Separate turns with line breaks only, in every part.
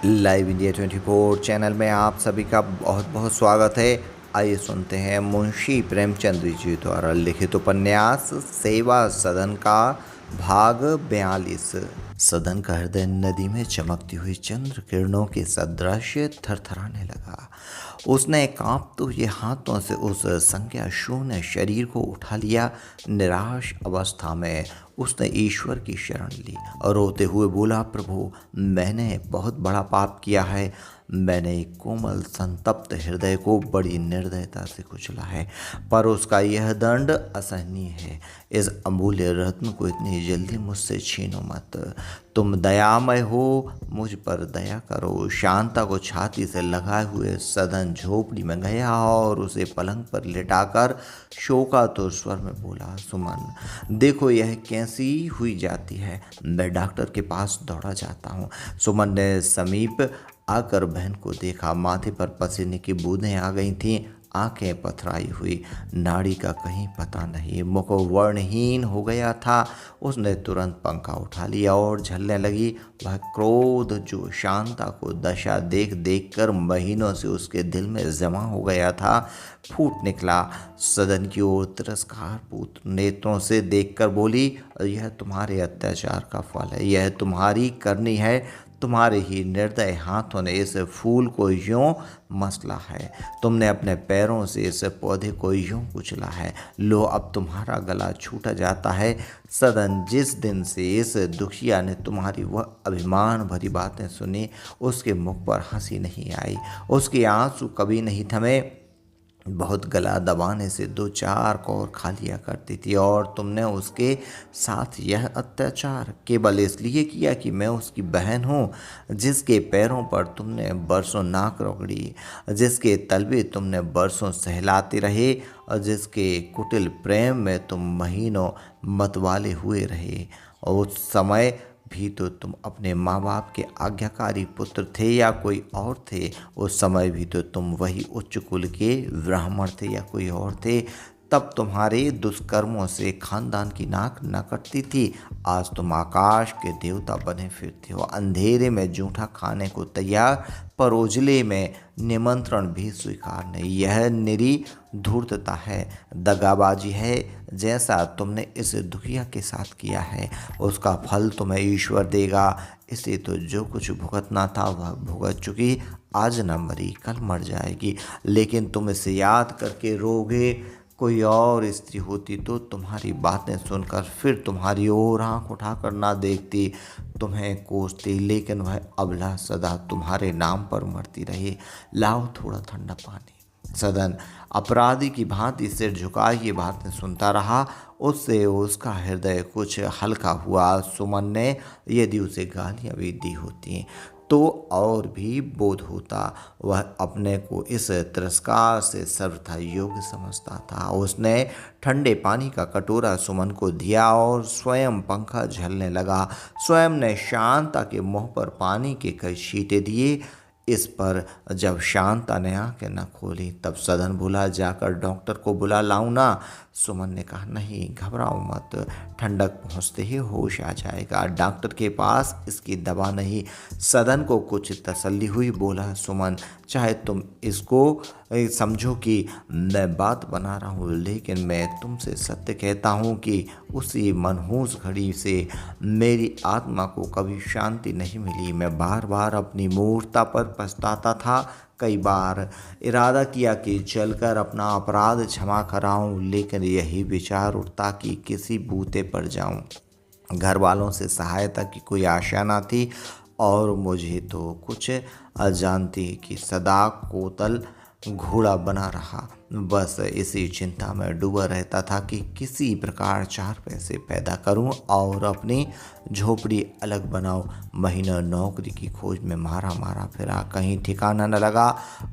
Live India 24 channel में आप सभी का बहुत बहुत स्वागत है। आइए सुनते हैं मुंशी प्रेमचंद जी द्वारा लिखित उपन्यास सेवा सदन का भाग 42। सदन का हृदय नदी में चमकती हुई चंद्र किरणों के सदृश थरथराने लगा। उसने कांपते हुए हाथों से उस संज्ञा शून्य शरीर को उठा लिया। निराश अवस्था में उसने ईश्वर की शरण ली और रोते हुए बोला, प्रभु, मैंने बहुत बड़ा पाप किया है। मैंने एक कोमल संतप्त हृदय को बड़ी निर्दयता से कुचला है, पर उसका यह दंड असहनीय है। इस अमूल्य रत्न को इतनी जल्दी मुझसे छीनो मत। तुम दयामय हो, मुझ पर दया करो। शांता को छाती से लगाए हुए सदन झोपड़ी में गया और उसे पलंग पर लिटाकर शोकातुर स्वर में बोला, सुमन, देखो यह कैसी हुई जाती है। मैं डॉक्टर के पास दौड़ा जाता हूँ। सुमन ने समीप आकर बहन को देखा। माथे पर पसीने की बूंदें आ गई थीं। आंखें पथराई हुई, नाड़ी का कहीं पता नहीं, मुख वर्णहीन हो गया था। उसने तुरंत पंखा उठा लिया और झलने लगी। वह क्रोध जो शांता को दशा देख देख कर महीनों से उसके दिल में जमा हो गया था, फूट निकला। सदन की ओर तिरस्कारपूर्ण नेत्रों से देखकर बोली, यह तुम्हारे अत्याचार का फल है, यह तुम्हारी करनी है। तुम्हारे ही निर्दय हाथों ने इस फूल को यूं मसला है। तुमने अपने पैरों से इस पौधे को यूं कुचला है। लो, अब तुम्हारा गला छूटा जाता है। सदन, जिस दिन से इस दुखिया ने तुम्हारी वह अभिमान भरी बातें सुनी, उसके मुख पर हंसी नहीं आई, उसके आंसू कभी नहीं थमे। बहुत गला दबाने से दो चार कौर खा लिया करती थी, और तुमने उसके साथ यह अत्याचार केवल इसलिए किया कि मैं उसकी बहन हूँ, जिसके पैरों पर तुमने बरसों नाक रगड़ी, जिसके तलवे तुमने बरसों सहलाते रहे, और जिसके कुटिल प्रेम में तुम महीनों मतवाले हुए रहे। और उस समय भी तो तुम अपने माँ बाप के आज्ञाकारी पुत्र थे या कोई और थे? उस समय भी तो तुम वही उच्च कुल के ब्राह्मण थे या कोई और थे? तब तुम्हारे दुष्कर्मों से खानदान की नाक न कटती थी। आज तुम आकाश के देवता बने फिरते हो, अंधेरे में जूठा खाने को तैयार, पर उजले में निमंत्रण भी स्वीकार नहीं। यह निरी धूर्तता है, दगाबाजी है। जैसा तुमने इस दुखिया के साथ किया है, उसका फल तुम्हें ईश्वर देगा। इसे तो जो कुछ भुगतना था वह भुगत चुकी, आज न मरी कल मर जाएगी। लेकिन तुम इसे याद करके रोगे। कोई और स्त्री होती तो तुम्हारी बातें सुनकर फिर तुम्हारी ओर आँख उठाकर ना देखती, तुम्हें कोसती, लेकिन वह अबला सदा तुम्हारे नाम पर मरती रही। लाओ थोड़ा ठंडा पानी। सदन अपराधी की भांति सिर झुकाए ये बातें सुनता रहा। उससे उसका हृदय कुछ हल्का हुआ। सुमन ने यदि उसे गालियाँ भी दी होती तो और भी बोध होता। वह अपने को इस तिरस्कार से सर्वथा योग्य समझता था। उसने ठंडे पानी का कटोरा सुमन को दिया और स्वयं पंखा झलने लगा। स्वयं ने शांता के मुंह पर पानी के कई छींटे दिए। इस पर जब शांता ने आंखें न खोली, तब सदन बोला, जाकर डॉक्टर को बुला लाऊं ना? सुमन ने कहा, नहीं, घबराओ मत, ठंडक पहुंचते ही होश आ जाएगा। डॉक्टर के पास इसकी दवा नहीं। सदन को कुछ तसल्ली हुई। बोला, सुमन, चाहे तुम इसको समझो कि मैं बात बना रहा हूँ, लेकिन मैं तुमसे सत्य कहता हूँ कि उसी मनहूस घड़ी से मेरी आत्मा को कभी शांति नहीं मिली। मैं बार बार अपनी मूर्खता पर पछताता था। कई बार इरादा किया कि चलकर अपना अपराध क्षमा कराऊं, लेकिन यही विचार उठता कि किसी बूते पर जाऊं। घर वालों से सहायता की कोई आशा न थी, और मुझे तो कुछ अजानती कि सदा कोतल घोड़ा बना रहा। बस इसी चिंता में डूबा रहता था कि किसी प्रकार चार पैसे पैदा करूं और अपनी झोपड़ी अलग बनाऊं। महीना नौकरी की खोज में मारा मारा फिरा, कहीं ठिकाना न लगा।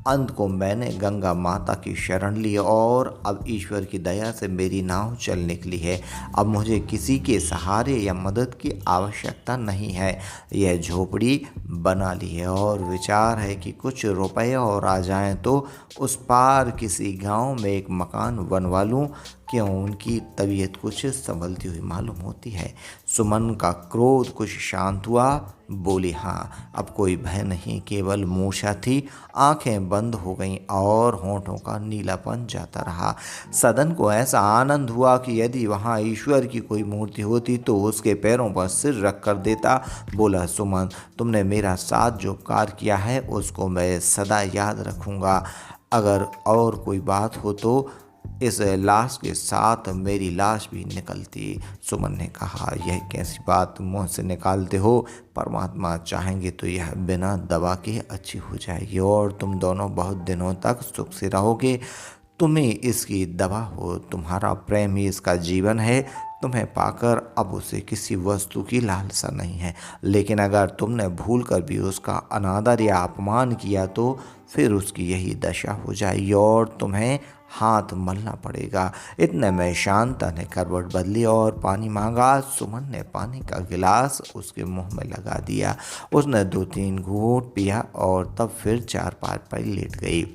अंत को मैंने गंगा माता की शरण ली और अब ईश्वर की दया से मेरी नाव चल निकली है। अब मुझे किसी के सहारे या मदद की आवश्यकता नहीं है। यह झोपड़ी बना ली है और विचार है कि कुछ रुपए और आ जाएं तो उस पार किसी गांव में एक मकान बनवा लूं। क्यों, उनकी तबीयत कुछ संभलती हुई मालूम होती है। सुमन का क्रोध कुछ शांत हुआ। बोली, हाँ अब कोई भय नहीं, केवल मूर्छा थी। आंखें बंद हो गईं और होठों का नीलापन जाता रहा। सदन को ऐसा आनंद हुआ कि यदि वहाँ ईश्वर की कोई मूर्ति होती तो उसके पैरों पर सिर रख कर देता। बोला, सुमन, तुमने मेरा साथ जो उपकार किया है उसको मैं सदा याद रखूँगा। अगर और कोई बात हो तो इस लाश के साथ मेरी लाश भी निकलती। सुमन ने कहा, यह कैसी बात मुंह से निकालते हो? परमात्मा चाहेंगे तो यह बिना दवा के अच्छी हो जाएगी और तुम दोनों बहुत दिनों तक सुख से रहोगे। तुम्हें इसकी दवा हो, तुम्हारा प्रेम ही इसका जीवन है। तुम्हें पाकर अब उसे किसी वस्तु की लालसा नहीं है, लेकिन अगर तुमने भूल कर भी उसका अनादर या अपमान किया तो फिर उसकी यही दशा हो जाएगी और तुम्हें हाथ मलना पड़ेगा। इतने में शांता ने करवट बदली और पानी मांगा। सुमन ने पानी का गिलास उसके मुंह में लगा दिया। उसने 2-3 घूंट पिया और तब फिर चारपाई पर लेट गई।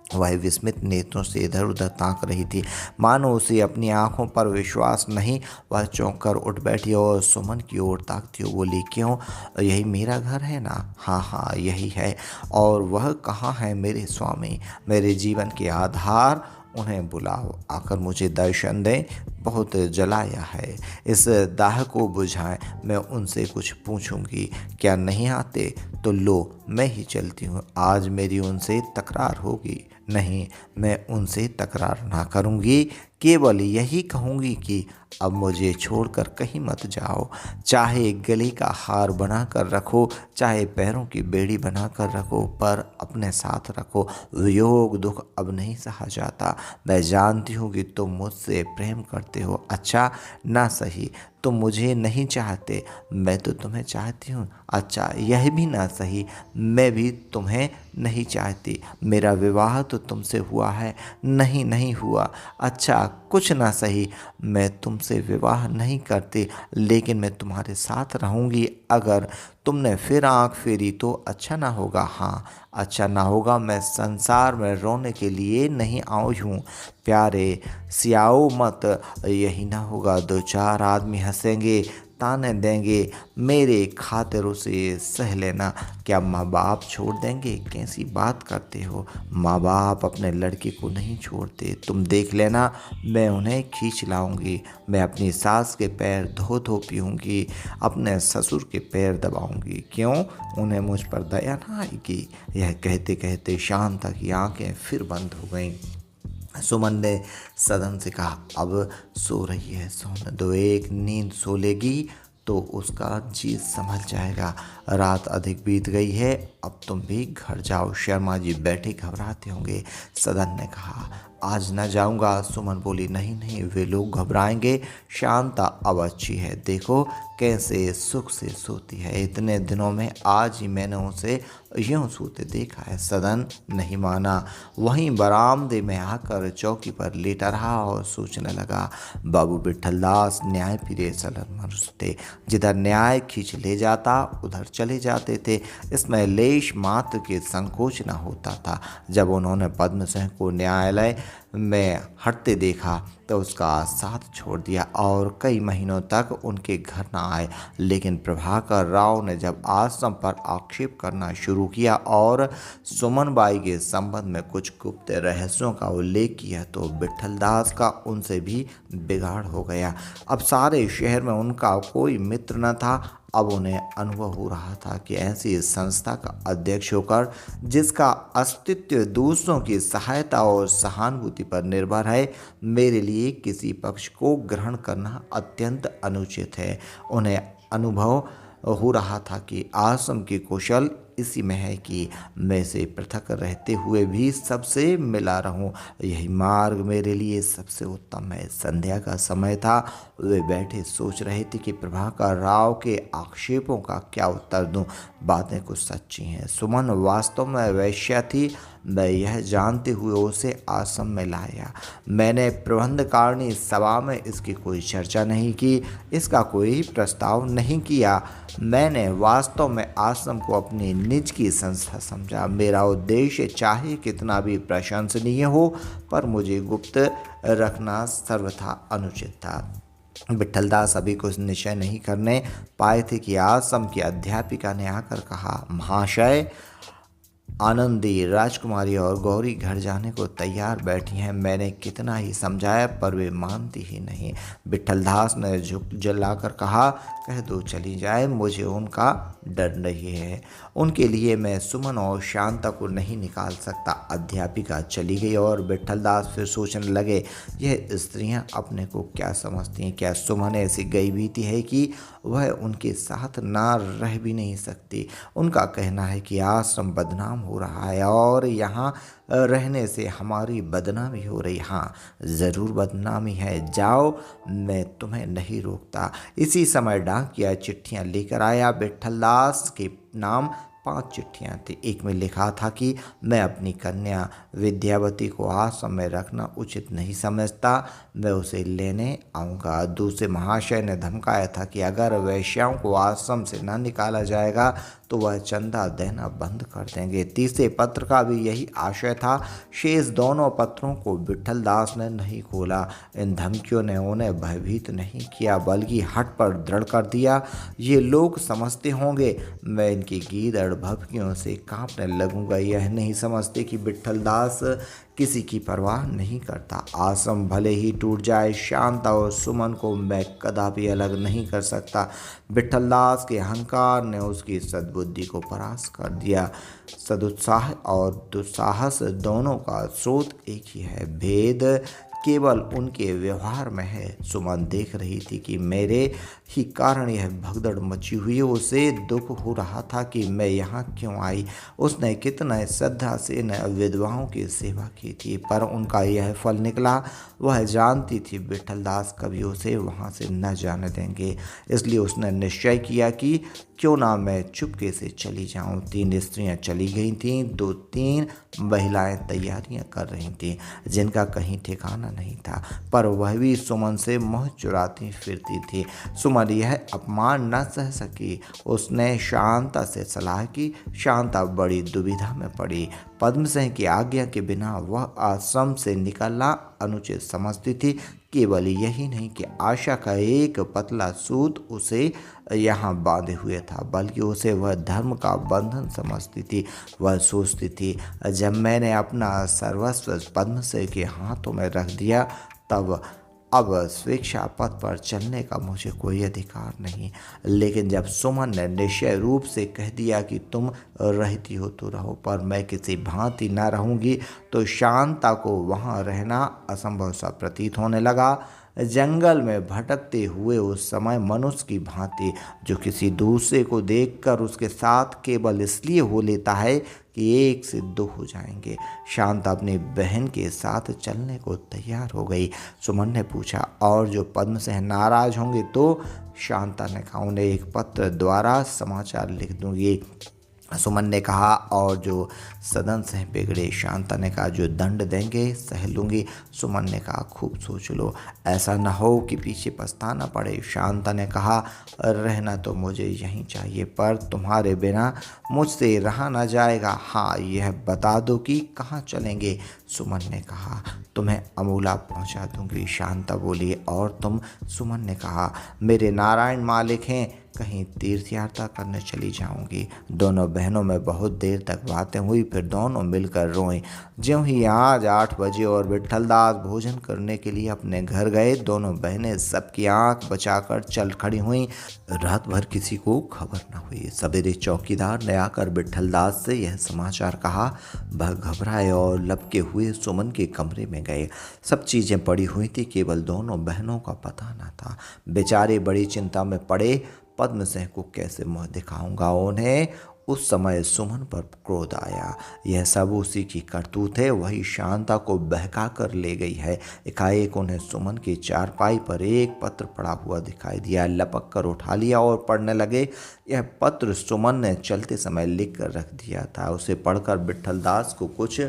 वह विस्मित नेत्रों से इधर उधर ताक रही थी, मानो उसे अपनी आंखों पर विश्वास नहीं। वह चौंक कर उठ बैठी और सुमन की ओर ताकती हुई बोली, क्यों, यही मेरा घर है ना? हाँ हाँ यही है। और वह कहाँ है मेरे स्वामी, मेरे जीवन के आधार? उन्हें बुलाओ, आकर मुझे दर्शन दें। बहुत जलाया है, इस दाह को बुझाएं। मैं उनसे कुछ पूछूंगी, क्या नहीं आते? तो लो मैं ही चलती हूँ। आज मेरी उनसे तकरार होगी। नहीं, मैं उनसे तकरार ना करूँगी, केवल यही कहूँगी कि अब मुझे छोड़कर कहीं मत जाओ। चाहे गले का हार बना कर रखो, चाहे पैरों की बेड़ी बना कर रखो, पर अपने साथ रखो। वियोग दुख अब नहीं सहा जाता। मैं जानती हूँ कि तुम मुझसे प्रेम करते हो। अच्छा, ना सही, तुम मुझे नहीं चाहते, मैं तो तुम्हें चाहती हूँ। अच्छा, यह भी ना सही, मैं भी तुम्हें नहीं चाहती। मेरा विवाह तो तुमसे हुआ है। नहीं, नहीं हुआ। अच्छा, कुछ ना सही, मैं तुमसे विवाह नहीं करती, लेकिन मैं तुम्हारे साथ रहूँगी। अगर तुमने फिर आँख फेरी तो अच्छा ना होगा। हाँ, अच्छा ना होगा। मैं संसार में रोने के लिए नहीं आई हूँ। प्यारे, सियाओ मत। यही ना होगा, 2-4 आदमी हंसेंगे, ताने देंगे, मेरे खातिर उसे सह लेना। क्या माँ बाप छोड़ देंगे? कैसी बात करते हो? माँ बाप अपने लड़के को नहीं छोड़ते। तुम देख लेना, मैं उन्हें खींच लाऊंगी। मैं अपनी सास के पैर धो धो पीऊँगी, अपने ससुर के पैर दबाऊंगी। क्यों, उन्हें मुझ पर दया ना आएगी? यह कहते कहते शांता की आंखें फिर बंद हो गईं। सुमन ने सदन से कहा, अब सो रही है, सोने दो, एक नींद सो लेगी तो उसका जी संभल जाएगा। रात अधिक बीत गई है, अब तुम भी घर जाओ। शर्मा जी बैठे घबराते होंगे। सदन ने कहा, आज न जाऊंगा। सुमन बोली, नहीं नहीं, वे लोग घबराएंगे। शांता अब अच्छी है, देखो कैसे सुख से सोती है। इतने दिनों में आज ही मैंने उसे यूं सोते देखा है। सदन नहीं माना, वहीं बरामदे में आकर चौकी पर लेटा रहा और सोचने लगा। बाबू विट्ठलदास न्याय प्रिय सरल मनुष्य थे। जिधर न्याय खींच ले जाता उधर चले जाते थे। इसमें लेश मात्र के संकोच न होता था। जब उन्होंने पद्म सिंह को न्यायालय में हटते देखा तो उसका साथ छोड़ दिया और कई महीनों तक उनके घर न आए। लेकिन प्रभाकर राव ने जब आश्रम पर आक्षेप करना शुरू किया और सुमन बाई के संबंध में कुछ गुप्त रहस्यों का उल्लेख किया तो विट्ठलदास का उनसे भी बिगाड़ हो गया। अब सारे शहर में उनका कोई मित्र न था। अब उन्हें अनुभव हो रहा था कि ऐसी संस्था का अध्यक्ष होकर जिसका अस्तित्व दूसरों की सहायता और सहानुभूति पर निर्भर है, मेरे लिए किसी पक्ष को ग्रहण करना अत्यंत अनुचित है। उन्हें अनुभव हो रहा था कि आश्रम की कुशल इसी में है कि मैं से पृथक रहते हुए भी सबसे मिला रहूं। यही मार्ग मेरे लिए सबसे उत्तम है। संध्या का समय था। वे बैठे सोच रहे थे कि प्रभाकर राव के आक्षेपों का क्या उत्तर दूं। बातें कुछ सच्ची हैं। सुमन वास्तव में वैश्या थी। मैं यह जानते हुए उसे आश्रम में लाया। मैंने प्रबंधकारिणी सभा में इसकी कोई चर्चा नहीं की, इसका कोई प्रस्ताव नहीं किया। मैंने वास्तव में आश्रम को अपनी निज की संस्था समझा। मेरा उद्देश्य चाहे कितना भी प्रशंसनीय हो, पर मुझे गुप्त रखना सर्वथा अनुचित था। विठलदास अभी कुछ निश्चय नहीं करने पाए थे कि आश्रम की अध्यापिका ने आकर कहा, महाशय, आनंदी, राजकुमारी और गौरी घर जाने को तैयार बैठी हैं। मैंने कितना ही समझाया पर वे मानती ही नहीं। विठलदास ने झुक जलाकर कहा, कह दो चली जाए, मुझे उनका डर नहीं है। उनके लिए मैं सुमन और शांता को नहीं निकाल सकता। अध्यापिका चली गई और विठलदास फिर सोचने लगे, यह स्त्रियां अपने को क्या समझती हैं? क्या सुमन ऐसी गई बीती है कि वह उनके साथ ना रह भी नहीं सकती? उनका कहना है कि आश्रम बदनाम हो रहा है और यहाँ रहने से हमारी बदनामी हो रही। हाँ, ज़रूर बदनामी है, जाओ, मैं तुम्हें नहीं रोकता। इसी समय डाकिया चिट्ठियाँ लेकर आया। विठलदास के नाम 5 चिट्ठियाँ थी। एक में लिखा था कि मैं अपनी कन्या विद्यावती को आश्रम में रखना उचित नहीं समझता, मैं उसे लेने आऊँगा। दूसरे महाशय ने धमकाया था कि अगर वैश्याओं को आश्रम से न निकाला जाएगा तो वह चंदा देना बंद कर देंगे। तीसरे पत्र का भी यही आशय था। शेष दोनों पत्रों को विठलदास ने नहीं खोला। इन धमकियों ने उन्हें भयभीत नहीं किया बल्कि हट पर दृढ़ कर दिया। ये लोग समझते होंगे मैं इनकी गीदड़ भभकियों से कांपने लगूंगा। यह नहीं समझते कि विठलदास किसी की परवाह नहीं करता। आश्रम भले ही टूट जाए, शांता और सुमन को मैं कदापि अलग नहीं कर सकता। विठलदास के अहंकार ने उसकी सद्बुद्धि को परास्त कर दिया। सदुत्साह और दुस्साहस दोनों का स्रोत एक ही है, भेद केवल उनके व्यवहार में है। सुमन देख रही थी कि मेरे ही कारण यह भगदड़ मची हुई है। उसे दुख हो रहा था कि मैं यहाँ क्यों आई। उसने कितना श्रद्धा से न विधवाओं की सेवा की थी, पर उनका यह फल निकला। वह जानती थी विठलदास कभी उसे वहाँ से न जाने देंगे, इसलिए उसने निश्चय किया कि क्यों ना मैं चुपके से चली जाऊं। 3 स्त्रियां चली गई थीं। 2-3 महिलाएं तैयारियां कर रही थीं जिनका कहीं ठिकाना नहीं था, पर वह भी सुमन से मुँह चुराती फिरती थी। सुमन यह अपमान न सह सकी। उसने शांता से सलाह की। शांता बड़ी दुविधा में पड़ी। पद्मसिंह की आज्ञा के बिना वह आश्रम से निकलना अनुचित समझती थी। केवल यही नहीं कि आशा का एक पतला सूत उसे यहाँ बांधे हुए था, बल्कि उसे वह धर्म का बंधन समझती थी। वह सोचती थी, जब मैंने अपना सर्वस्व पद्मसिंह के हाथों में रख दिया तब अब स्वेच्छा पथ पर चलने का मुझे कोई अधिकार नहीं। लेकिन जब सुमन ने निश्चय रूप से कह दिया कि तुम रहती हो तो रहो, पर मैं किसी भांति न रहूंगी, तो शांता को वहाँ रहना असंभव सा प्रतीत होने लगा। जंगल में भटकते हुए उस समय मनुष्य की भांति जो किसी दूसरे को देखकर उसके साथ केवल इसलिए हो लेता है कि एक से दो हो जाएंगे, शांता अपनी बहन के साथ चलने को तैयार हो गई। सुमन ने पूछा, और जो पद्मसिंह नाराज होंगे तो? शांता ने कहा, उन्हें एक पत्र द्वारा समाचार लिख दूंगी। सुमन ने कहा, और जो सदन से बिगड़े? शांता ने कहा, जो दंड देंगे सह लूँगी। सुमन ने कहा, खूब सोच लो, ऐसा न हो कि पीछे पछताना पड़े। शांता ने कहा, रहना तो मुझे यहीं चाहिए, पर तुम्हारे बिना मुझसे रहा न जाएगा। हाँ, यह बता दो कि कहाँ चलेंगे। सुमन ने कहा, तुम्हें अमूला पहुँचा दूँगी। शांता बोली, और तुम? सुमन ने कहा, मेरे नारायण मालिक हैं, कहीं तीर्थ यात्रा करने चली जाऊंगी। दोनों बहनों में बहुत देर तक बातें हुई, फिर दोनों मिलकर रोईं। ज्यों ही आज 8 बजे और विठलदास भोजन करने के लिए अपने घर गए, दोनों बहनें सबकी आंख बचाकर चल खड़ी हुईं। रात भर किसी को खबर न हुई। सवेरे चौकीदार ने आकर विठलदास से यह समाचार कहा। वह घबराए और लपके हुए सुमन के कमरे में गए। सब चीज़ें पड़ी हुई थी, केवल दोनों बहनों का पता न था। बेचारे बड़ी चिंता में पड़े। पद्मसिंह को कैसे मुँह दिखाऊंगा? उन्हें उस समय सुमन पर क्रोध आया। यह सब उसी की करतूत है, वही शांता को बहका कर ले गई है। एकाएक उन्हें सुमन की चारपाई पर एक पत्र पड़ा हुआ दिखाई दिया। लपक कर उठा लिया और पढ़ने लगे। यह पत्र सुमन ने चलते समय लिख कर रख दिया था। उसे पढ़कर विठलदास को कुछ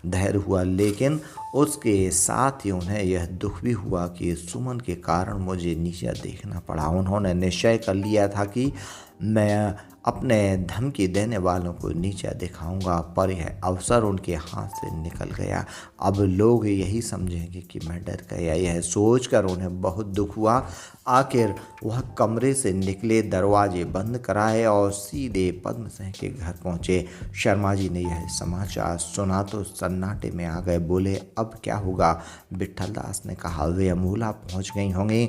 धैर्य हुआ, लेकिन उसके साथ ही उन्हें यह दुख भी हुआ कि सुमन के कारण मुझे नीचा देखना पड़ा। उन्होंने निश्चय कर लिया था कि मैं अपने धमकी देने वालों को नीचा दिखाऊंगा, पर यह अवसर उनके हाथ से निकल गया। अब लोग यही समझेंगे कि मैं डर गया। यह सोचकर उन्हें बहुत दुख हुआ। आखिर वह कमरे से निकले, दरवाजे बंद कराए और सीधे पद्म सिंह के घर पहुंचे। शर्मा जी ने यह समाचार सुना तो सन्नाटे में आ गए। बोले, अब क्या होगा? विट्ठल दास ने कहा, वे अमूला पहुंच गई होंगी।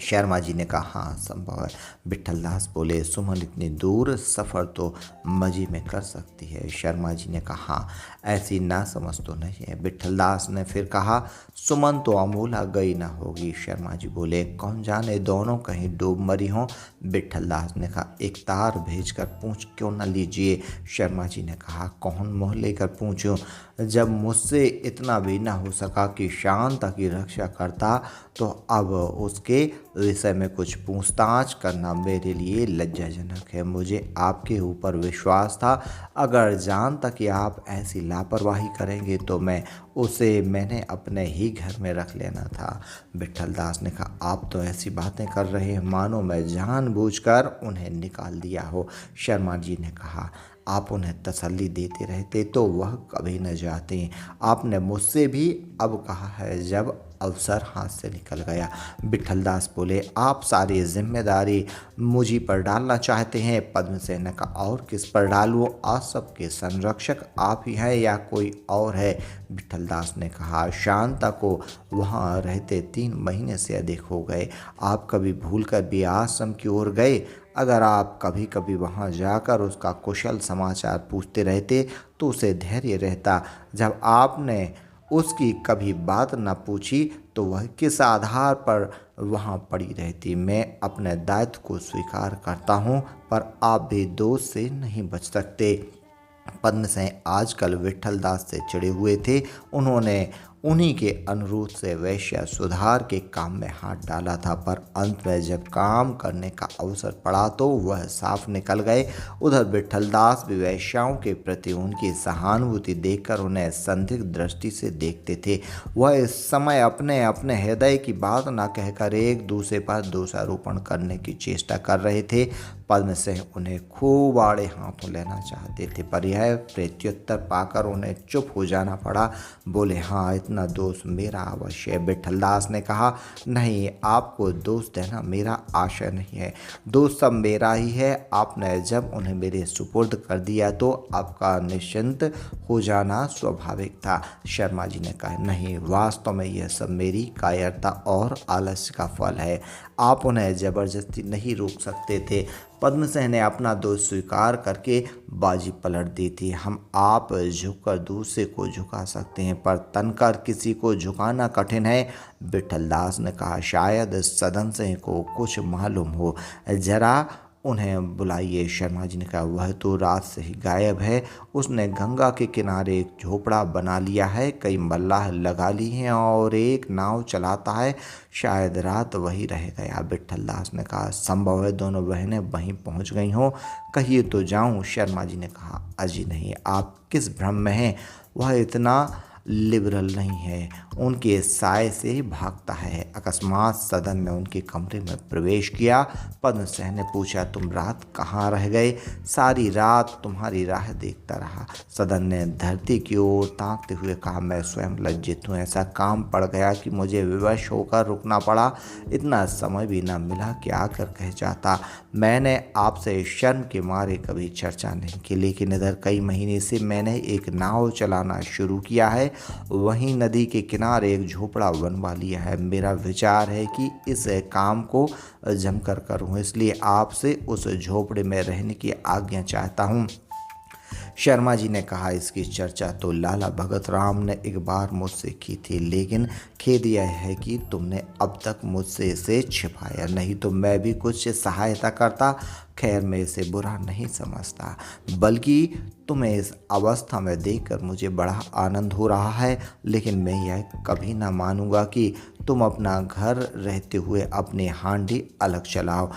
शर्मा जी ने कहा, हाँ संभव है। विट्ठल दास बोले, सुमन इतनी दूर सफ़र तो मजे में कर सकती है। शर्मा जी ने कहा, हाँ ऐसी ना समझ तो नहीं है। विट्ठल दास ने फिर कहा, सुमन तो अमूला गई ना होगी। शर्मा जी बोले, कौन जाने दोनों कहीं डूब मरी हों। विट्ठल दास ने कहा, एक तार भेजकर पूछ क्यों न लीजिए। शर्मा जी ने कहा, कौन मोह लेकर पूछूं? जब मुझसे इतना भी ना हो सका कि शांता की रक्षा करता, तो अब उसके विषय में कुछ पूछताछ करना मेरे लिए लज्जाजनक है। मुझे आपके ऊपर विश्वास था। अगर जानता कि आप ऐसी लापरवाही करेंगे तो मैंने अपने ही घर में रख लेना था। विट्ठल दास ने कहा, आप तो ऐसी बातें कर रहे हैं मानो मैं जानबूझकर उन्हें निकाल दिया हो। शर्मा जी ने कहा, आप उन्हें तसल्ली देते रहते तो वह कभी न जाते। आपने मुझसे भी अब कहा है जब अवसर हाथ से निकल गया। विट्ठल दास बोले, आप सारी जिम्मेदारी मुझी पर डालना चाहते हैं। पद्म सिंह ने कहा, और किस पर डालूं? आज सबके संरक्षक आप ही हैं या कोई और है? विट्ठल दास ने कहा, शांता को वहाँ रहते 3 महीने से अधिक हो गए। आप कभी भूलकर भी आश्रम की ओर गए? अगर आप कभी कभी वहाँ जाकर उसका कुशल समाचार पूछते रहते तो उसे धैर्य रहता। जब आपने उसकी कभी बात न पूछी तो वह किस आधार पर वहाँ पड़ी रहती? मैं अपने दायित्व को स्वीकार करता हूँ, पर आप भी दोष से नहीं बच सकते। पद्म सिंह आजकल विट्ठल दास से चिढ़े हुए थे। उन्होंने उन्हीं के अनुरोध से वैश्या सुधार के काम में हाथ डाला था, पर अंत में जब काम करने का अवसर पड़ा तो वह साफ निकल गए। उधर विट्ठल दास भी वैश्याओं के प्रति उनकी सहानुभूति देखकर उन्हें संदिग्ध दृष्टि से देखते थे। वह इस समय अपने अपने हृदय की बात न कहकर एक दूसरे पर दोषारोपण करने की चेष्टा कर रहे थे। पद्म सिंह उन्हें खूब आड़े हाथों लेना चाहते थे, पर यह प्रत्युत्तर पाकर उन्हें चुप हो जाना पड़ा। बोले, हाँ इतना दोष मेरा अवश्य है। विट्ठल दास ने कहा, नहीं, आपको दोष देना मेरा आशय नहीं है। दोष सब मेरा ही है। आपने जब उन्हें मेरे सुपुर्द कर दिया तो आपका निश्चिंत हो जाना स्वाभाविक था। शर्मा जी ने कहा, नहीं, वास्तव में यह सब मेरी कायरता और आलस्य का फल है। आप उन्हें जबरदस्ती नहीं रोक सकते थे। पद्म सिंह ने अपना दोष स्वीकार करके बाजी पलट दी थी। हम आप झुककर दूसरे को झुका सकते हैं, पर तनकर किसी को झुकाना कठिन है। विट्ठल दास ने कहा, शायद सदन सिंह को कुछ मालूम हो, जरा उन्हें बुलाइए। शर्मा जी ने कहा, वह तो रात से ही गायब है। उसने गंगा के किनारे एक झोपड़ा बना लिया है, कई मल्लाह लगा ली हैं और एक नाव चलाता है। शायद रात वही रह गया। विट्ठल दास ने कहा, संभव है दोनों बहनें वहीं पहुंच गई हों। कहिए तो जाऊं? शर्मा जी ने कहा, अजी नहीं, आप किस भ्रम में हैं? वह इतना लिबरल नहीं है, उनके साय से ही भागता है। अकस्मात सदन में उनके कमरे में प्रवेश किया। पद्म सिंह ने पूछा, तुम रात कहाँ रह गए? सारी रात तुम्हारी राह देखता रहा। सदन ने धरती की ओर ताकते हुए कहा, मैं स्वयं लज्जित हूँ। ऐसा काम पड़ गया कि मुझे विवश होकर रुकना पड़ा। इतना समय भी न मिला कि आकर कह जाता। मैंने आपसे शर्म के मारे कभी चर्चा नहीं की, लेकिन इधर कई महीने से मैंने एक नाव चलाना शुरू किया है। वहीं नदी के किनारे एक झोपड़ा बनवा लिया है। मेरा विचार है कि इस काम को जमकर करूं, इसलिए आपसे उस झोपड़े में रहने की आज्ञा चाहता हूं। शर्मा जी ने कहा, इसकी चर्चा तो लाला भगत राम ने एक बार मुझसे की थी, लेकिन खेद यह है कि तुमने अब तक मुझसे इसे छिपाया, नहीं तो मैं भी कुछ सहायता करता। खैर, मैं इसे बुरा नहीं समझता, बल्कि तुम्हें इस अवस्था में देखकर मुझे बड़ा आनंद हो रहा है। लेकिन मैं यह कभी ना मानूंगा कि तुम अपना घर रहते हुए अपनी हांडी अलग चलाओ।